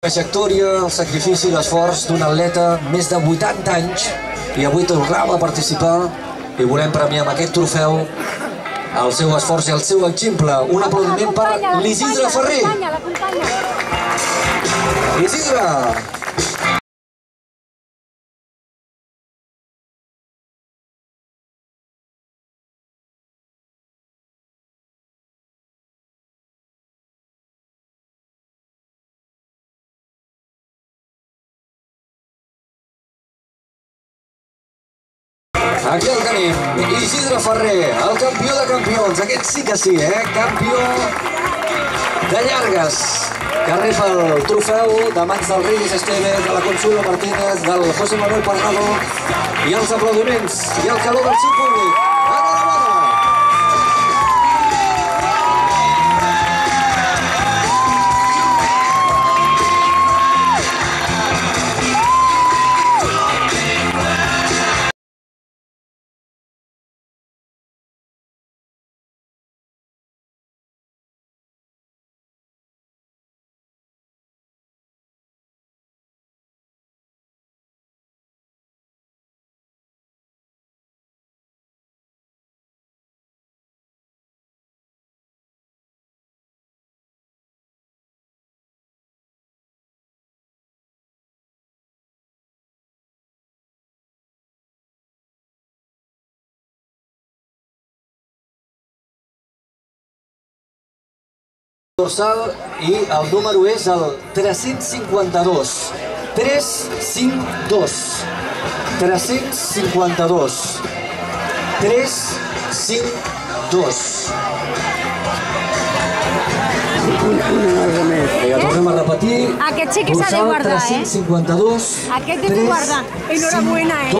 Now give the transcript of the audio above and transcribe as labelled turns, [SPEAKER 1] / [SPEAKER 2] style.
[SPEAKER 1] Trajectòria, el sacrifici i l'esforç d'un atleta més de 80 anys i avui tornava a participar i volem premiar amb aquest trofeu el seu esforç i el seu exemple. Un aplaudiment per l'Isidre Ferrer. Isidre! Aquí el tenim, Isidre Ferrer, el campió de campions, aquest sí que sí, campió de llargues, que rep el trofeu de mans del Reyes Esteves, de la Consuelo Martínez, del José Manuel Parrado, i els aplaudiments i el calor del seu públic. Dorsal i el número és el 352. 352. 352. 352. Vinga, tornem a repetir.
[SPEAKER 2] Aquest sí que s'ha de guardar,
[SPEAKER 1] 352.
[SPEAKER 2] Aquest de tu guardar. Enhorabuena,